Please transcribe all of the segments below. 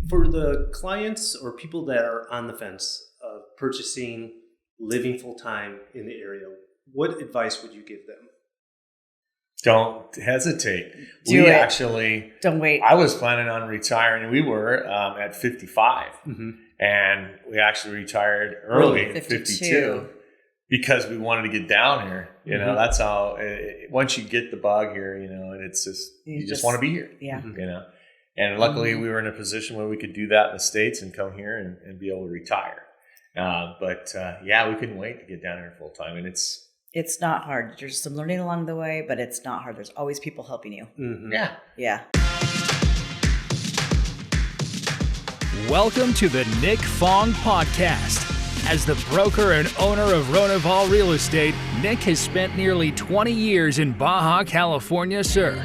For the clients or people that are on the fence of purchasing, living full-time in the area, what advice would you give them? Don't hesitate. Don't wait. I was planning on retiring. We were at 55. Mm-hmm. And we actually retired early at 52 because we wanted to get down here. You know, that's how, once you get the bug here, you know, and it's just, you just want to be here. Yeah. You know, and luckily we were in a position where we could do that in the States and come here and be able to retire. But we couldn't wait to get down here full time. And it's not hard. There's some learning along the way, but it's not hard. There's always people helping you. Mm-hmm. Yeah. Yeah. Welcome to the Nick Fong Podcast. As the broker and owner of Ronival Real Estate, Nick has spent nearly 20 years in Baja California Sur.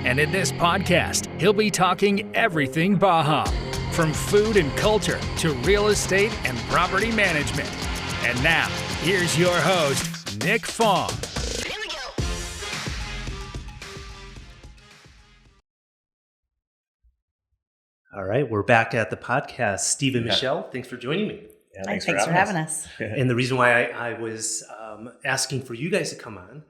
And in this podcast, he'll be talking everything Baja, from food and culture to real estate and property management. And now, here's your host, Nick Fong. All right, we're back at the podcast. Steve and Michelle, thanks for joining me. Yeah, Thanks for having us. And the reason why I was asking for you guys to come on,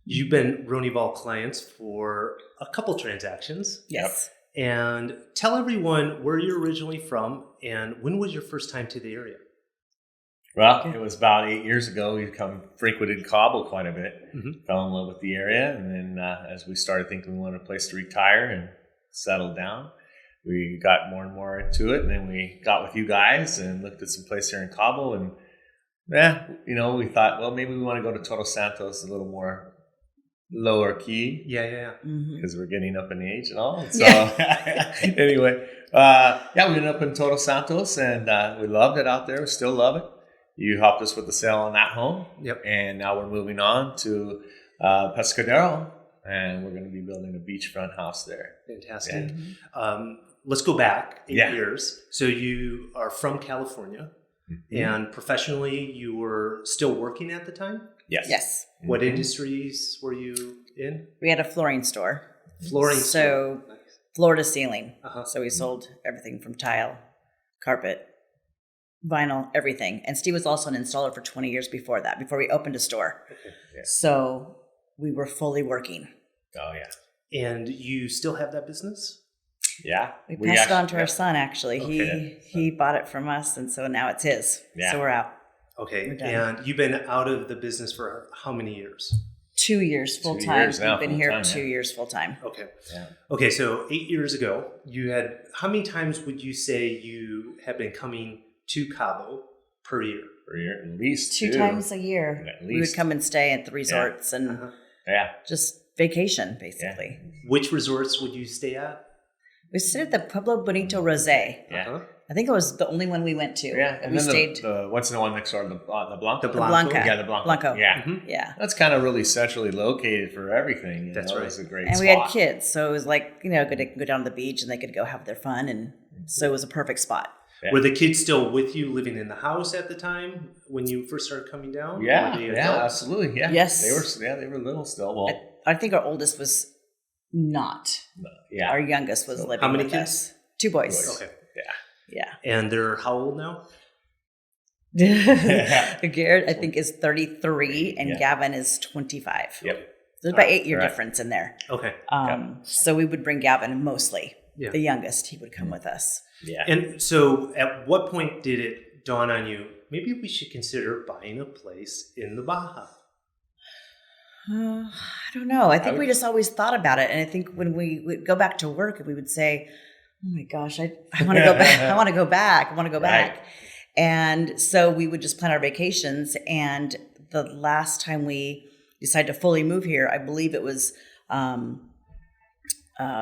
you've been Ronival clients for a couple transactions. Yes. And tell everyone where you're originally from and when was your first time to the area? Well, it was about 8 years ago. We frequented Cabo quite a bit, fell in love with the area. And then as we started thinking we wanted a place to retire and settle down, we got more and more into it. And then we got with you guys and looked at some place here in Cabo. And we thought, well, maybe we want to go to Todos Santos, a little more lower key. Yeah. Because we're getting up in age and all. So anyway, we ended up in Todos Santos and we loved it out there. We still love it. You helped us with the sale on that home. Yep. And now we're moving on to Pescadero, and we're going to be building a beachfront house there. Fantastic. Yeah. Let's go back 8 years. So you are from California, and professionally you were still working at the time? Yes. What industries were you in? We had a flooring store. So nice. Floor to ceiling. So we sold everything from tile, carpet, vinyl, everything. And Steve was also an installer for 20 years before that, before we opened a store. Okay. Yeah. So we were fully working. Oh, yeah. And you still have that business? Yeah. We passed it on to our son, actually. Okay. He bought it from us, and so now it's his. Yeah. So we're out. Okay. And you've been out of the business for how many years? 2 years full 2 time. years now, We've been here full-time, 2 years full time. Okay. Yeah. Okay, so 8 years ago, you had, how many times would you say you have been coming to Cabo per year? Per year, at least two times a year. At We would least. come and stay at the resorts and just vacation, basically. Yeah. Which resorts would you stay at? We stayed at the Pueblo Bonito Rosé. Yeah. I think it was the only one we went to. Yeah. And we then stayed. what's the one next door? The Blanco? The Blanca. Yeah, the Blanco. Blanco. Yeah. Yeah. That's kind of really centrally located for everything. That's right. It's a great And spot. we had kids, so it was like, they could go down to the beach and they could go have their fun. And so it was a perfect spot. Yeah. Were the kids still with you living in the house at the time when you first started coming down? Yeah, Were they yeah, adults? absolutely. Yeah. Yes. They were little still. Well, I think our oldest was not. yeah. Our youngest was living How many with kids? us. 2 boys. Okay. Yeah. And they're how old now? Garrett, I think, is 33 and Gavin is 25. Yep. There's about 8 year difference in there. Okay. So we would bring Gavin mostly. Yeah. The youngest, he would come with us. Yeah. And so at what point did it dawn on you, maybe we should consider buying a place in the Baja? I don't know. I think we just always thought about it. And I think when we would go back to work, we would say, oh my gosh, I want to go back. I want to go back. I want to go back. And so we would just plan our vacations. And the last time we decided to fully move here, I believe it was, I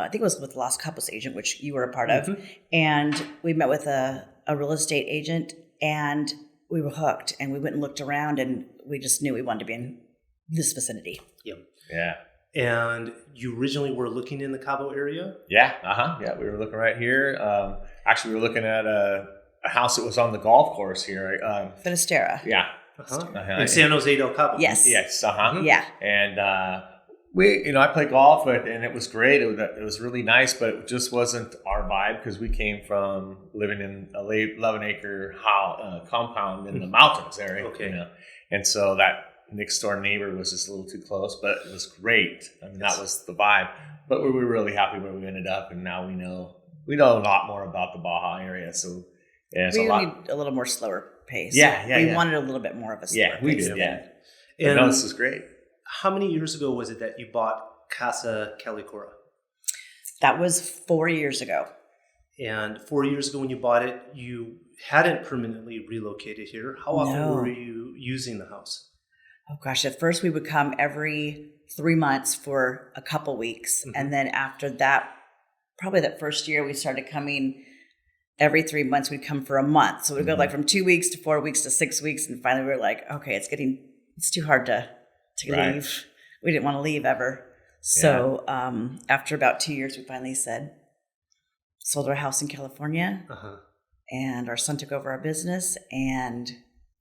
think it was with the Los Cabos agent, which you were a part of. And we met with a real estate agent and we were hooked. And we went and looked around and we just knew we wanted to be in this vicinity. Yep. Yeah. And you originally were looking in the Cabo area? Yeah. Yeah. We were looking right here. Actually, we were looking at a house that was on the golf course here. Finisterra. Yeah. In San Jose del Cabo? Yes. Yes. Yeah. And I play golf, and it was great. It was really nice, but it just wasn't our vibe because we came from living in a 11-acre compound in the mountains area. Okay. And so that next door neighbor was just a little too close, but it was great. I mean, that was the vibe. But we were really happy where we ended up, and now we know a lot more about the Baja area. So yeah, we need a little more slower pace. Yeah. We wanted a little bit more of a slower pace. Yeah, we did. Yeah. And no, this is great. How many years ago was it that you bought Casa California? That was 4 years ago. And 4 years ago when you bought it, you hadn't permanently relocated here. How often were you using the house? Oh gosh, at first we would come every 3 months for a couple weeks. Mm-hmm. And then after that, probably that first year we started coming every 3 months. We'd come for a month. So we'd go like from 2 weeks to 4 weeks to 6 weeks. And finally we were like, okay, it's too hard to leave. We didn't want to leave ever. So after about 2 years, we finally sold our house in California, and our son took over our business, and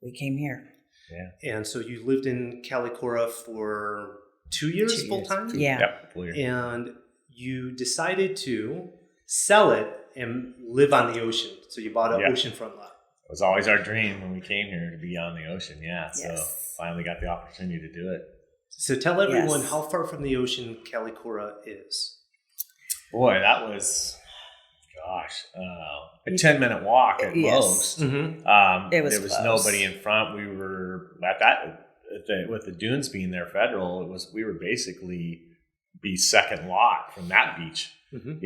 we came here. Yeah. And so you lived in California for 2 years full time? Yeah. Yep, full year. And you decided to sell it and live on the ocean. So you bought an oceanfront lot. It was always our dream when we came here to be on the ocean. Yeah. Yes. So finally got the opportunity to do it. So tell everyone how far from the ocean California is. Boy, that was, a 10-minute walk at most. Mm-hmm. It was there was close. Nobody in front. We were with the dunes being there federal. We were basically second lot from that beach. Mm-hmm.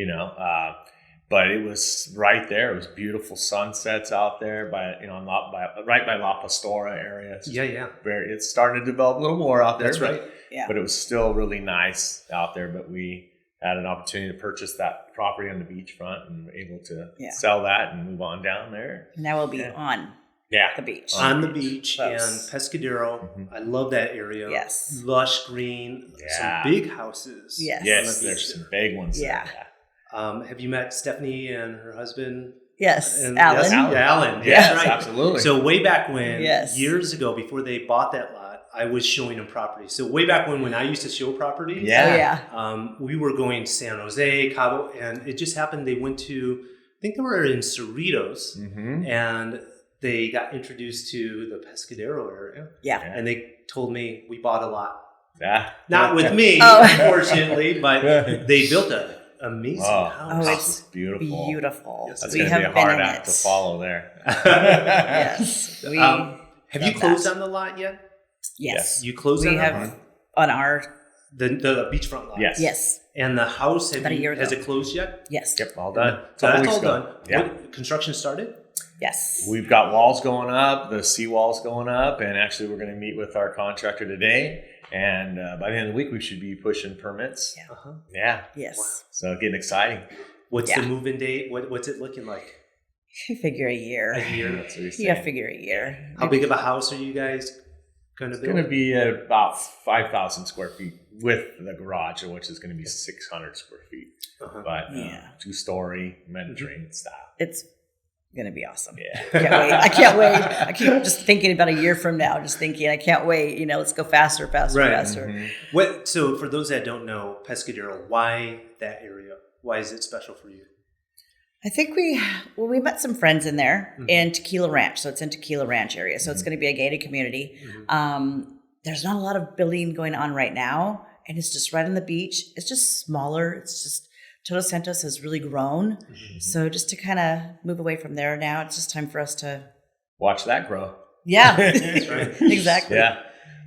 But it was right there. It was beautiful sunsets out there right by La Pastora area. It's starting to develop a little more out there. That's right. Yeah. But it was still really nice out there. But we had an opportunity to purchase that property on the beachfront and were able to sell that and move on down there. Now we'll be on the beach. On the beach Close. and Pescadero. Mm-hmm. I love that area. Yes. Lush green, some big houses. Yes. Yes, there's some big ones there. Have you met Stephanie and her husband? Yes, And Alan. Alan. Yes, right. absolutely. So way back when, years ago, before they bought that lot, I was showing them property. So way back when I used to show properties, we were going to San Jose, Cabo, and it just happened they went to, I think they were in Cerritos, and they got introduced to the Pescadero area. Yeah. And they told me we bought a lot. Yeah. Not with me, unfortunately, but they built an amazing house. Oh, it's beautiful. Beautiful. Yes, that's going to be a hard act to follow there. Yes. Have you closed on the lot yet? Yes. You closed on that lot? On our... The beachfront lot? Yes. And the house, About a year ago. has it closed yet? Yes. Yep, all done. So that's all done. Yeah. Construction started? Yes. We've got walls going up, the seawall's going up, and actually we're going to meet with our contractor today. And by the end of the week, we should be pushing permits. Yeah. Yes. Wow. So getting exciting. What's the move-in date? What's it looking like? I figure a year. A year? That's what you're saying. Yeah, figure a year. How big of a house are you guys going to build? It's going to be about 5,000 square feet with the garage, which is going to be 600 square feet. But 2-story Mediterranean style. It's going to be awesome. Yeah. I can't wait. I keep just thinking about a year from now, I can't wait. Let's go faster. Mm-hmm. So for those that don't know, Pescadero, why that area? Why is it special for you? I think we met some friends in there in Tequila Ranch. So it's in Tequila Ranch area. So it's going to be a gated community. There's not a lot of building going on right now. And it's just right on the beach. It's just smaller. It's just Todos Santos has really grown. So just to kind of move away from there now, it's just time for us to watch that grow. Yeah. That's right. Exactly. Yeah.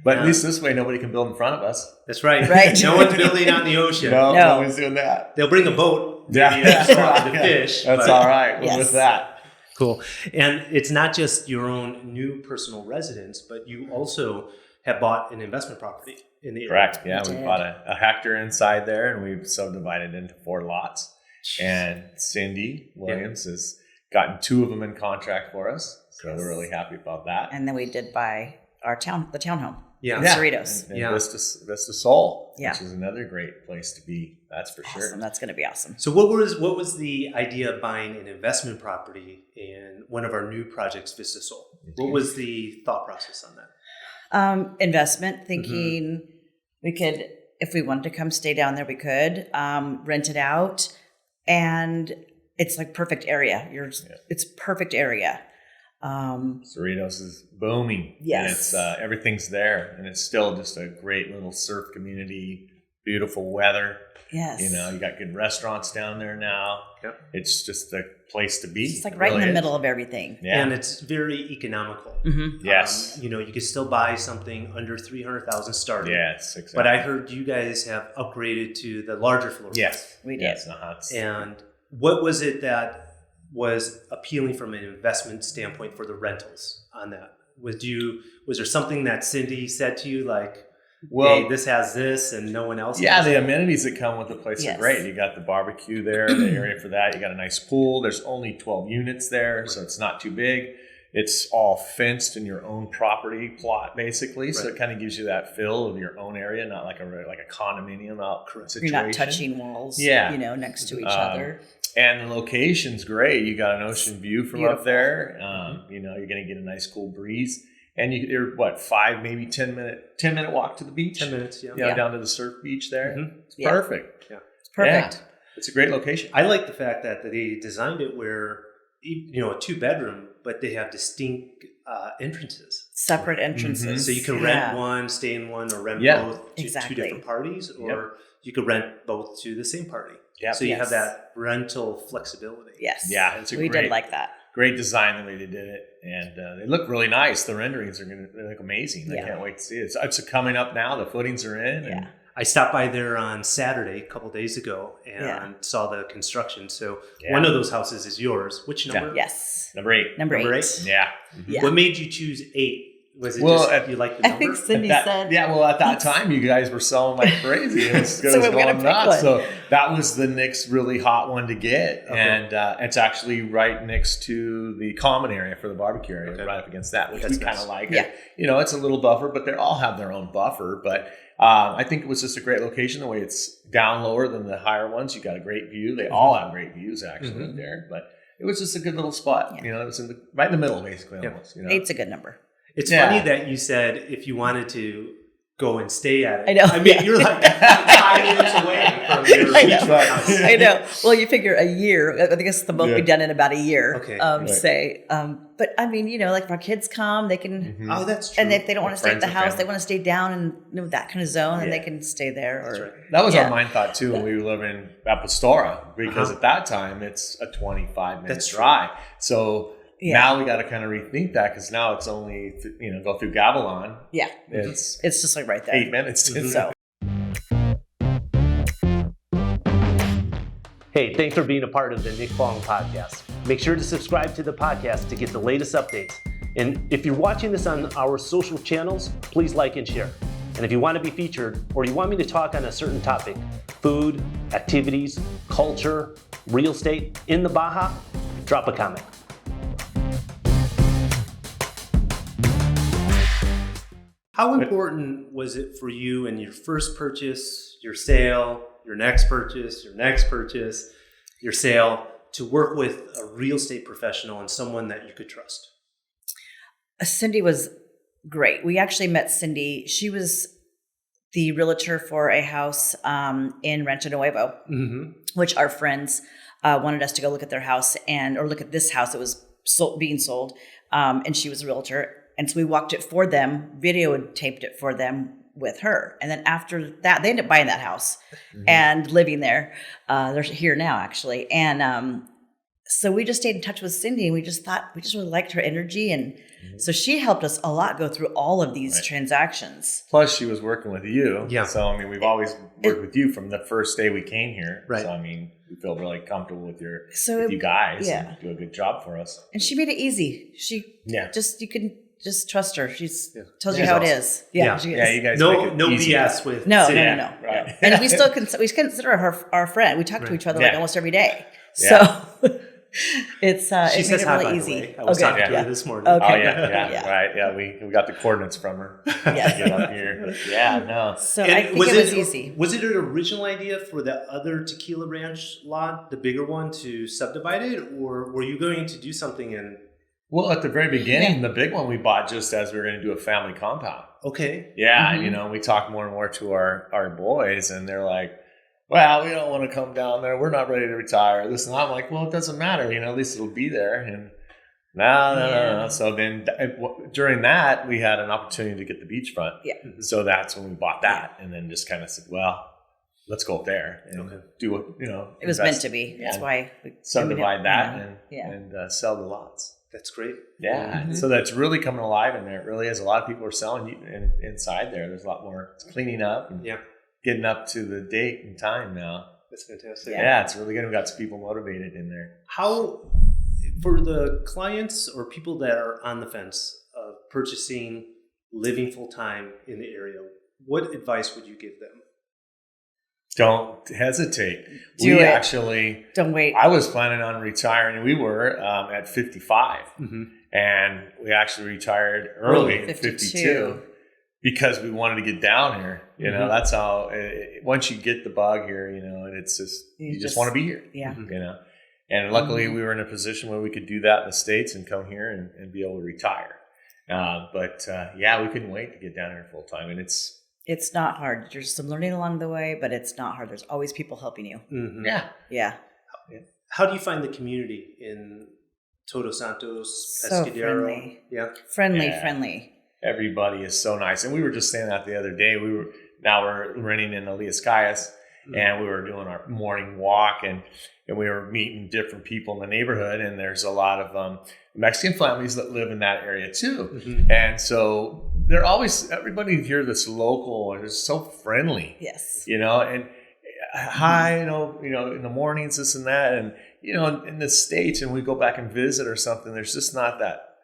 But at least this way, nobody can build in front of us. That's right. Right. No one's building on the ocean. No one's doing that. They'll bring a boat. Yeah. To fish. That's all right. We're with that. Cool. And it's not just your own new personal residence, but you also have bought an investment property in the area. Correct. Yeah, we bought a hectare inside there, and we've subdivided into 4 lots. And Cindy Williams has gotten 2 of them in contract for us, so we're really happy about that. And then we did buy the townhome. Yeah. Cerritos. And Vista Sol, which is another great place to be. That's for sure. That's going to be awesome. So what was the idea of buying an investment property in one of our new projects, Vista Sol? What was the thought process on that? Investment, thinking we could if we wanted to come stay down there, we could rent it out, and it's like perfect area. It's perfect area. Cerritos is booming. Yes. And it's everything's there, and it's still just a great little surf community. Beautiful weather. Yes. You know, you got good restaurants down there now. Yep. It's just the place to be. It's like right in the middle of everything. Yeah. And it's very economical. Mm-hmm. Yes. You can still buy something under $300,000 starting. Yes, exactly. But I heard you guys have upgraded to the larger floor. Yes. We did. Yes, And what was it that was appealing from an investment standpoint for the rentals on that? Was there something that Cindy said to you like, hey, this has this and no one else has the amenities that come with the place are great. You got the barbecue there, the area for that. You got a nice pool. There's only 12 units there, so it's not too big. It's all fenced in your own property plot, basically. So it kind of gives you that feel of your own area, not like a condominium out situation. You're not touching walls, next to each other. And the location's great. You got an ocean view from up there. You're going to get a nice cool breeze. And you're 5, maybe 10 minute walk to the beach. 10 minutes, down to the surf beach there. Mm-hmm. It's perfect. Yeah, it's perfect. Yeah. It's a great location. I like the fact that they designed it where, a 2-bedroom, but they have distinct entrances. Separate entrances. Mm-hmm. So you can rent one, stay in one, or rent both to two different parties, or you could rent both to the same party. Yep. So you have that rental flexibility. Yes. Yeah, we did like that. Great design the way they did it, and they look really nice. The renderings they look amazing. I can't wait to see it. It's coming up now. The footings are in. Yeah. I stopped by there on Saturday, a couple days ago, and saw the construction. So one of those houses is yours. Which number? Yeah. Yes. Number 8. Number 8. Yeah. Yeah. What made you choose 8? Was it just you like the number? I think Cindy said. Yeah, well, at that time, you guys were selling like crazy. It was So we were going nuts. one. So that was the next really hot one to get. Okay. And it's actually right next to the common area for the barbecue area, right up against that, which we kind of like. Yeah. It's a little buffer, but they all have their own buffer. But I think it was just a great location, the way it's down lower than the higher ones. You got a great view. They all have great views, actually, there. But it was just a good little spot. Yeah. It was right in the middle, basically, almost. 8's a good number. It's funny that you said if you wanted to go and stay at it. I know. I mean, you're like 5 minutes away from your beach house. I know. Well, you figure a year. I guess they'll both be done in about a year. Okay. Say. But I mean, like if our kids come, they can. Oh, that's true. And if they don't want to stay at the house, they want to stay down in that kind of zone, and they can stay there. That's right. That was our mind thought too when we were living at Pastora, because at that time it's a 25-minute drive. So. Yeah. Now we got to kind of rethink that, because now it's only go through Gavilon. Yeah, it's just like right there. 8 minutes. So. Hey, thanks for being a part of the Nick Fong Podcast. Make sure to subscribe to the podcast to get the latest updates. And if you're watching this on our social channels, please like and share. And if you want to be featured, or you want me to talk on a certain topic, food, activities, culture, real estate in the Baja, drop a comment. How important was it for you in your first purchase, your sale, your next purchase, your sale, to work with a real estate professional and someone that you could trust? Cindy was great. We actually met Cindy. She was the realtor for a house in Rancho Nuevo, which our friends wanted us to go look at their house or look at this house that was being sold. And she was a realtor. And so we walked it for them, videotaped it for them with her. And then after that, they ended up buying that house and living there. They're here now, actually. And so we just stayed in touch with Cindy, and we just really liked her energy. And so she helped us a lot go through all of these transactions. Plus, she was working with you. Yeah. So, I mean, we've always worked with you from the first day we came here. Right. So, I mean, we feel really comfortable with you guys. Yeah. And do a good job for us. And she made it easy. You can just trust her. She's tells you She's how awesome. it is. Yeah, she is. Yeah, you guys no make it easy. BS with No. Right. And we still we consider her our friend. We talk to each other like almost every day. Yeah. So it's she it says made it hi, really by the easy. way. I was talking to her this morning. Okay. Oh yeah, right. Yeah, we got the coordinates from her. Yes. Get up here. Yeah, no. So And I think it was easy. Was it an original idea for the other Tequila Ranch lot, the bigger one, to subdivide it, or were you going to do something and Well, at the very beginning, the big one we bought just as we were going to do a family compound. Okay. Yeah, you know, we talk more and more to our boys, and they're like, well, we don't want to come down there. We're not ready to retire. This and that. I'm like, well, it doesn't matter. You know, at least it'll be there. And no. So then during that, we had an opportunity to get the beachfront. Yeah. So that's when we bought that, and then just kind of said, well, let's go up there and do what, you know. It was meant to be. That's why we subdivide that and sell the lots. That's great. Yeah. So that's really coming alive in there. It really is. A lot of people are selling inside there. There's a lot more cleaning up and getting up to the date and time now. That's fantastic. Yeah, it's really good. We've got some people motivated in there. How, for the clients or people that are on the fence of purchasing, living full time in the area, what advice would you give them? Don't hesitate. Don't wait. I was planning on retiring. We were at 55, and we actually retired early at 52 because we wanted to get down here. You know, that's how. Once you get the bug here, you know, and it's just you just want to be here. Yeah. You know, and luckily we were in a position where we could do that in the States and come here and be able to retire. But we couldn't wait to get down here full time, and it's not hard. There's some learning along the way, but it's not hard. There's always people helping you. Yeah. How do you find the community in Todos Santos, So Pescadero? friendly. Yeah. Friendly. Everybody is so nice. And we were just saying that the other day. Now we're renting in Los Cabos, and we were doing our morning walk, and we were meeting different people in the neighborhood. And there's a lot of Mexican families that live in that area too. And so they're always, everybody here that's local is so friendly. Yes. You know, and hi, you know, in the mornings, this and that. And, you know, in the States, and we go back and visit or something, there's just not that,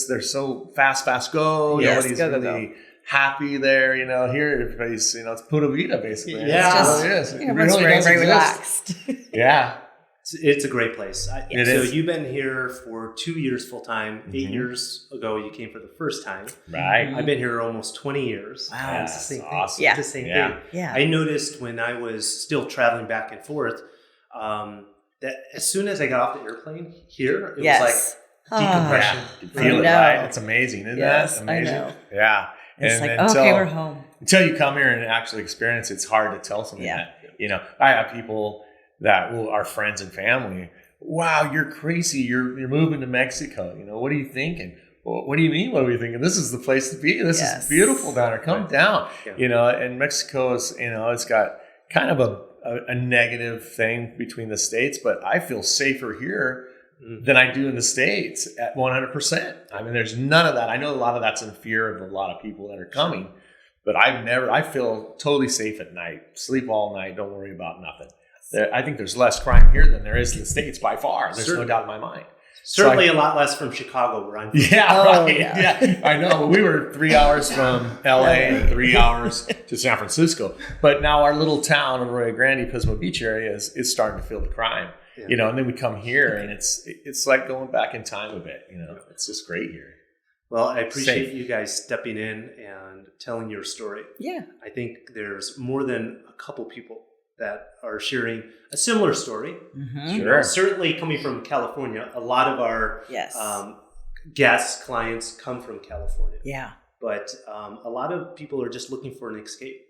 they're so fast go. Yes, Nobody's go. really happy there. You know, here everybody's, you know, it's pura vida basically. Yeah. It is. Everyone's very relaxed. Yeah. It's a great place. So is. You've been here for 2 years full time. 8 years ago, you came for the first time. Right. I've been here almost 20 years. Wow. It's the same thing. Awesome. Yeah. It's the same thing. Yeah. I noticed when I was still traveling back and forth that as soon as I got off the airplane here, it was like decompression. You feel it, right? It's amazing, isn't that amazing? I know. Yeah. It's okay, we're home. Until you come here and actually experience it, it's hard to tell somebody that. You know, I have people that are friends and family. Wow, you're crazy. You're moving to Mexico. You know, what are you thinking? Well, what do you mean? What are we thinking? This is the place to be. This is beautiful down here. Come down. Yeah. You know, and Mexico is, you know, it's got kind of a negative thing between the states, but I feel safer here than I do in the States at 100%. I mean, there's none of that. I know a lot of that's in fear of a lot of people that are coming, but I feel totally safe at night. Sleep all night. Don't worry about nothing. I think there's less crime here than there is in the States by far. There's no doubt in my mind. Certainly a lot less from Chicago where I'm from. Yeah, right. Yeah, I know. We were 3 hours from LA and 3 hours to San Francisco. But now our little town of Arroyo Grande, Pismo Beach area is starting to feel the crime. Yeah. You know, and then we come here and it's like going back in time a bit. You know, it's just great here. Well, I appreciate you guys stepping in and telling your story. Yeah. I think there's more than a couple people that are sharing a similar story. Mm-hmm. Sure. Certainly coming from California, a lot of our guests, clients come from California. Yeah. But a lot of people are just looking for an escape.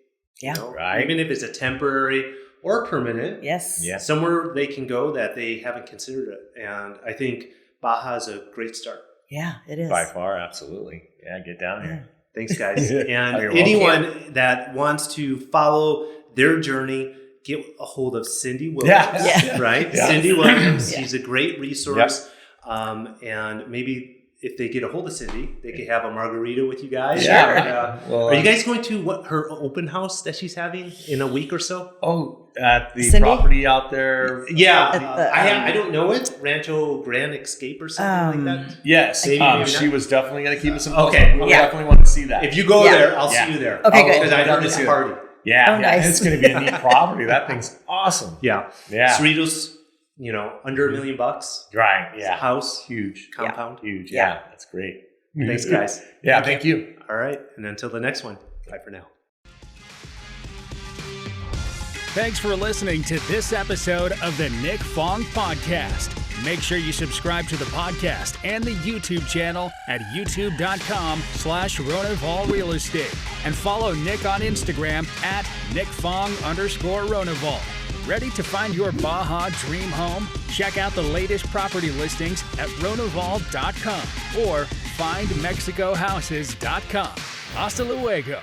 Yeah. You know? Right. Even if it's a temporary or permanent. Yes. Yeah. Somewhere they can go that they haven't considered it. And I think Baja is a great start. Yeah, it is. By far, absolutely. Yeah, get down here. Thanks, guys. And anyone that wants to follow their journey, get a hold of Cindy Williams, right? Yeah. Cindy Williams. She's a great resource. Yep. And maybe if they get a hold of Cindy, they could have a margarita with you guys. Yeah. Are you guys going to her open house that she's having in a week or so? Oh, at the Cindy? Property out there. Yeah. I don't know it. Rancho Grand Escape or something like that. Yes. Maybe she was definitely going to keep us involved. Okay. We definitely want to see that. If you go there, I'll see you there. Okay, good. Because I heard it's a party. Yeah, nice. It's going to be a neat property. That thing's awesome. Yeah. Cerritos, under $1 million. Right. Yeah. House, huge, compound, huge. Yeah, that's great. Thanks, guys. Yeah, thank you. All right, and until the next one. Bye for now. Thanks for listening to this episode of the Nick Fong Podcast. Make sure you subscribe to the podcast and the YouTube channel at youtube.com/Ronival Real Estate. And follow Nick on Instagram at @NickFong_Ronival. Ready to find your Baja dream home? Check out the latest property listings at Ronival.com or findmexicohouses.com. Hasta luego.